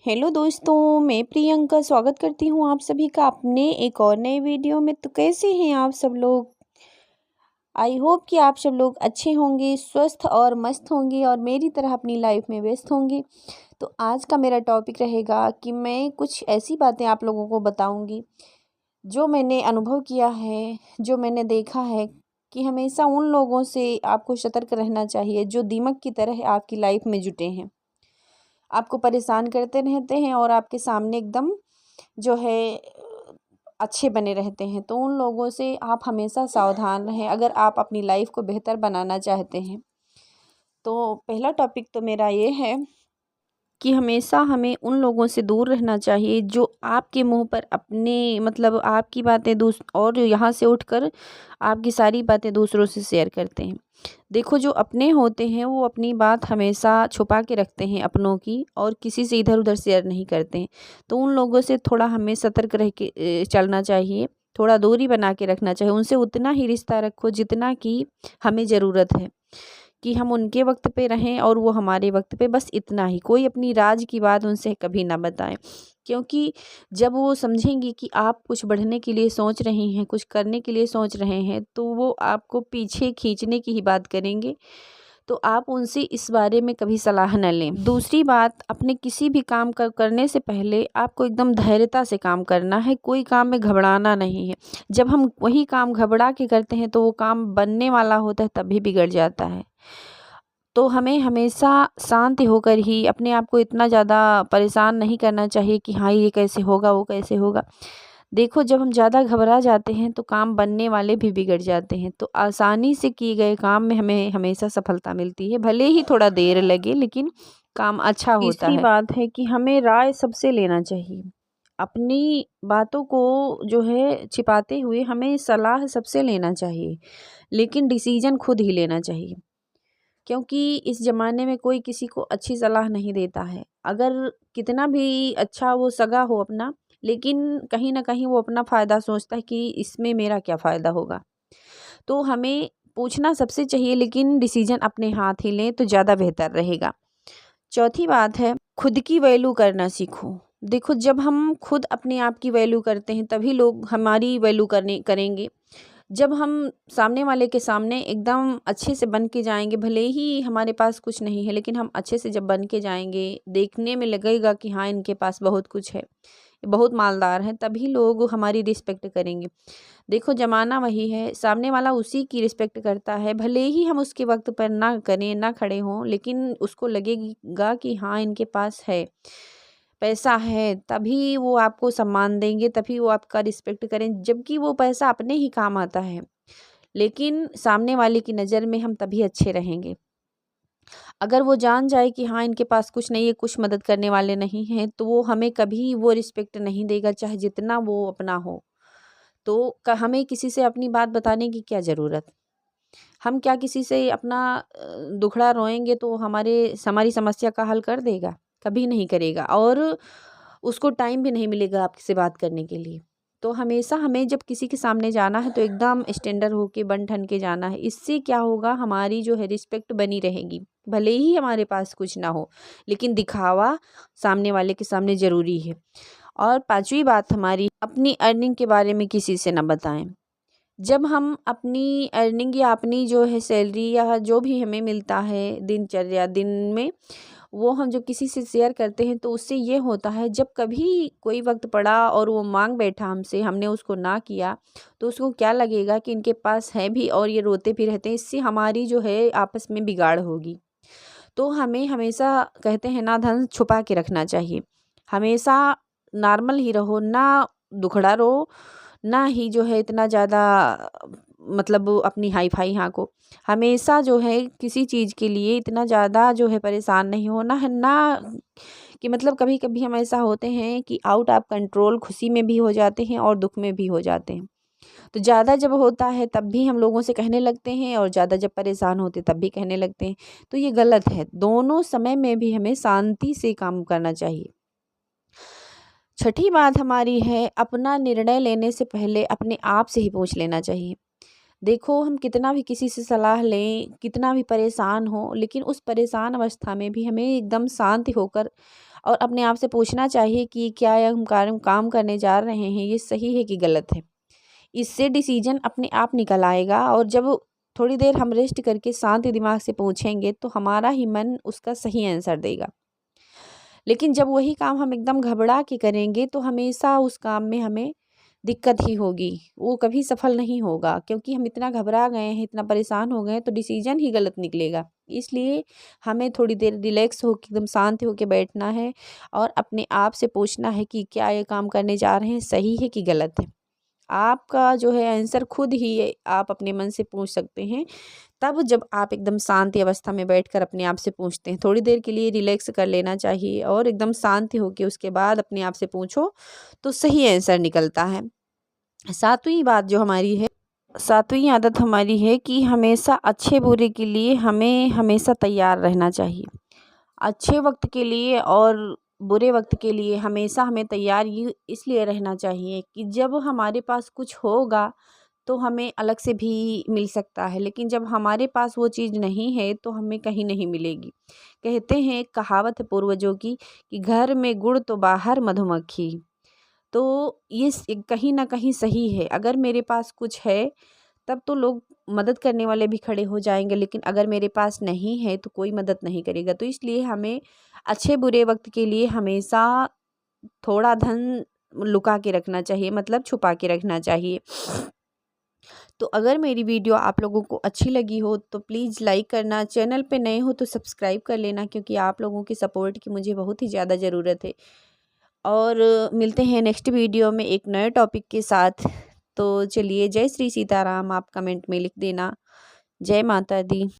Hello दोस्तों, मैं प्रियंका स्वागत करती हूँ आप सभी का अपने एक और नए वीडियो में। तो कैसे हैं आप सब लोग? आई होप कि आप सब लोग अच्छे होंगे, स्वस्थ और मस्त होंगे और मेरी तरह अपनी लाइफ में व्यस्त होंगे। तो आज का मेरा टॉपिक रहेगा कि मैं कुछ ऐसी बातें आप लोगों को बताऊंगी जो मैंने अनुभव किया है, जो मैंने देखा है कि हमेशा उन लोगों से आपको सतर्क रहना चाहिए जो दीमक की तरह आपकी लाइफ में जुटे हैं, आपको परेशान करते रहते हैं और आपके सामने एकदम जो है अच्छे बने रहते हैं। तो उन लोगों से आप हमेशा सावधान रहें अगर आप अपनी लाइफ को बेहतर बनाना चाहते हैं। तो पहला टॉपिक तो मेरा ये है कि हमेशा हमें उन लोगों से दूर रहना चाहिए जो आपके मुंह पर अपने मतलब आपकी बातें और यहाँ से उठकर आपकी सारी बातें दूसरों से शेयर करते हैं। देखो, जो अपने होते हैं वो अपनी बात हमेशा छुपा के रखते हैं अपनों की, और किसी से इधर उधर शेयर नहीं करते हैं। तो उन लोगों से थोड़ा हमें सतर्क रह के चलना चाहिए, थोड़ा दूरी बना के रखना चाहिए। उनसे उतना ही रिश्ता रखो जितना कि हमें ज़रूरत है, कि हम उनके वक्त पे रहें और वो हमारे वक्त पे, बस इतना ही। कोई अपनी राज की बात उनसे कभी ना बताएं, क्योंकि जब वो समझेंगी कि आप कुछ बढ़ने के लिए सोच रहे हैं, कुछ करने के लिए सोच रहे हैं, तो वो आपको पीछे खींचने की ही बात करेंगे। तो आप उनसे इस बारे में कभी सलाह न लें। दूसरी बात, अपने किसी भी काम करने से पहले आपको एकदम धैर्यता से काम करना है, कोई काम में घबराना नहीं है। जब हम वही काम घबरा के करते हैं तो वो काम बनने वाला होता है तभी बिगड़ जाता है। तो हमें हमेशा शांत होकर ही, अपने आप को इतना ज़्यादा परेशान नहीं करना चाहिए कि हाँ ये कैसे होगा, वो कैसे होगा। देखो, जब हम ज़्यादा घबरा जाते हैं तो काम बनने वाले भी बिगड़ जाते हैं। तो आसानी से किए गए काम में हमें हमेशा सफलता मिलती है, भले ही थोड़ा देर लगे लेकिन काम अच्छा होता है। तीसरी बात है कि हमें राय सबसे लेना चाहिए। अपनी बातों को जो है छिपाते हुए हमें सलाह सबसे लेना चाहिए, लेकिन डिसीजन खुद ही लेना चाहिए। क्योंकि इस ज़माने में कोई किसी को अच्छी सलाह नहीं देता है। अगर कितना भी अच्छा वो सगा हो अपना, लेकिन कहीं न कहीं वो अपना फ़ायदा सोचता है कि इसमें मेरा क्या फ़ायदा होगा। तो हमें पूछना सबसे चाहिए, लेकिन डिसीज़न अपने हाथ ही लें तो ज़्यादा बेहतर रहेगा। चौथी बात है, खुद की वैल्यू करना सीखो। देखो, जब हम खुद अपने आप की वैल्यू करते हैं तभी लोग हमारी वैल्यू करेंगे। जब हम सामने वाले के सामने एकदम अच्छे से बन के जाएंगे, भले ही हमारे पास कुछ नहीं है, लेकिन हम अच्छे से जब बन के जाएंगे, देखने में लगेगा कि हाँ इनके पास बहुत कुछ है, बहुत मालदार है, तभी लोग हमारी रिस्पेक्ट करेंगे। देखो, ज़माना वही है, सामने वाला उसी की रिस्पेक्ट करता है। भले ही हम उसके वक्त पर ना करें, ना खड़े हों, लेकिन उसको लगेगा कि हाँ इनके पास है, पैसा है, तभी वो आपको सम्मान देंगे, तभी वो आपका रिस्पेक्ट करें, जबकि वो पैसा अपने ही काम आता है। लेकिन सामने वाले की नज़र में हम तभी अच्छे रहेंगे। अगर वो जान जाए कि हाँ इनके पास कुछ नहीं है, कुछ मदद करने वाले नहीं हैं, तो वो हमें कभी वो रिस्पेक्ट नहीं देगा, चाहे जितना वो अपना हो। तो हमें किसी से अपनी बात बताने की क्या ज़रूरत? हम क्या किसी से अपना दुखड़ा रोएंगे तो हमारी समस्या का हल कर देगा? कभी नहीं करेगा, और उसको टाइम भी नहीं मिलेगा आपसे बात करने के लिए। तो हमेशा हमें जब किसी के सामने जाना है तो एकदम स्टैंडर्ड होके, बन ठन के जाना है। इससे क्या होगा, हमारी जो है रिस्पेक्ट बनी रहेगी। भले ही हमारे पास कुछ ना हो, लेकिन दिखावा सामने वाले के सामने ज़रूरी है। और पांचवी बात हमारी, अपनी अर्निंग के बारे में किसी से ना बताएं। जब हम अपनी अर्निंग या अपनी जो है सैलरी या जो भी हमें मिलता है दिनचर्या दिन में, वो हम जब किसी से शेयर करते हैं तो उससे ये होता है, जब कभी कोई वक्त पड़ा और वो मांग बैठा हमसे, हमने उसको ना किया, तो उसको क्या लगेगा कि इनके पास है भी और ये रोते भी रहते हैं। इससे हमारी जो है आपस में बिगाड़ होगी। तो हमें हमेशा, कहते हैं ना, धन छुपा के रखना चाहिए। हमेशा नॉर्मल ही रहो, ना दुखड़ा रहो, ना ही जो है इतना ज़्यादा मतलब अपनी हाई फाई हाँको। हमेशा जो है किसी चीज़ के लिए इतना ज़्यादा जो है परेशान नहीं होना है, ना कि मतलब कभी कभी हम ऐसा होते हैं कि आउट ऑफ कंट्रोल खुशी में भी हो जाते हैं और दुख में भी हो जाते हैं। तो ज़्यादा जब होता है तब भी हम लोगों से कहने लगते हैं, और ज़्यादा जब परेशान होते तब भी कहने लगते हैं। तो ये गलत है, दोनों समय में भी हमें शांति से काम करना चाहिए। छठी बात हमारी है, अपना निर्णय लेने से पहले अपने आप से ही पूछ लेना चाहिए। देखो, हम कितना भी किसी से सलाह लें, कितना भी परेशान हो, लेकिन उस परेशान अवस्था में भी हमें एकदम शांत होकर और अपने आप से पूछना चाहिए कि क्या यह हम काम करने जा रहे हैं ये सही है कि गलत है। इससे डिसीजन अपने आप निकल आएगा और जब थोड़ी देर हम रेस्ट करके शांत दिमाग से पूछेंगे तो हमारा ही मन उसका सही आंसर देगा। लेकिन जब वही काम हम एकदम घबरा के करेंगे तो हमेशा उस काम में हमें दिक्कत ही होगी, वो कभी सफल नहीं होगा, क्योंकि हम इतना घबरा गए हैं, इतना परेशान हो गए हैं तो डिसीजन ही गलत निकलेगा। इसलिए हमें थोड़ी देर रिलैक्स होकर एकदम शांत होकर बैठना है और अपने आप से पूछना है कि क्या ये काम करने जा रहे हैं सही है कि गलत है। आपका जो है आंसर खुद ही आप अपने मन से पूछ सकते हैं, तब जब आप एकदम शांति अवस्था में बैठकर अपने आप से पूछते हैं। थोड़ी देर के लिए रिलैक्स कर लेना चाहिए और एकदम शांति होकर उसके बाद अपने आप से पूछो तो सही आंसर निकलता है। सातवीं आदत हमारी है कि हमेशा अच्छे बुरे के लिए हमें हमेशा तैयार रहना चाहिए। अच्छे वक्त के लिए और बुरे वक्त के लिए हमेशा हमें तैयार ये इसलिए रहना चाहिए कि जब हमारे पास कुछ होगा तो हमें अलग से भी मिल सकता है, लेकिन जब हमारे पास वो चीज़ नहीं है तो हमें कहीं नहीं मिलेगी। कहते हैं, एक कहावत है पूर्वजों की कि घर में गुड़ तो बाहर मधुमक्खी। तो ये कहीं ना कहीं सही है। अगर मेरे पास कुछ है तब तो लोग मदद करने वाले भी खड़े हो जाएंगे, लेकिन अगर मेरे पास नहीं है तो कोई मदद नहीं करेगा। तो इसलिए हमें अच्छे बुरे वक्त के लिए हमेशा थोड़ा धन लुका के रखना चाहिए, मतलब छुपा के रखना चाहिए। तो अगर मेरी वीडियो आप लोगों को अच्छी लगी हो तो प्लीज़ लाइक करना, चैनल पे नए हो तो सब्सक्राइब कर लेना, क्योंकि आप लोगों की सपोर्ट की मुझे बहुत ही ज़्यादा ज़रूरत है। और मिलते हैं नेक्स्ट वीडियो में एक नए टॉपिक के साथ। तो चलिए, जय श्री सीताराम आप कमेंट में लिख देना। जय माता दी।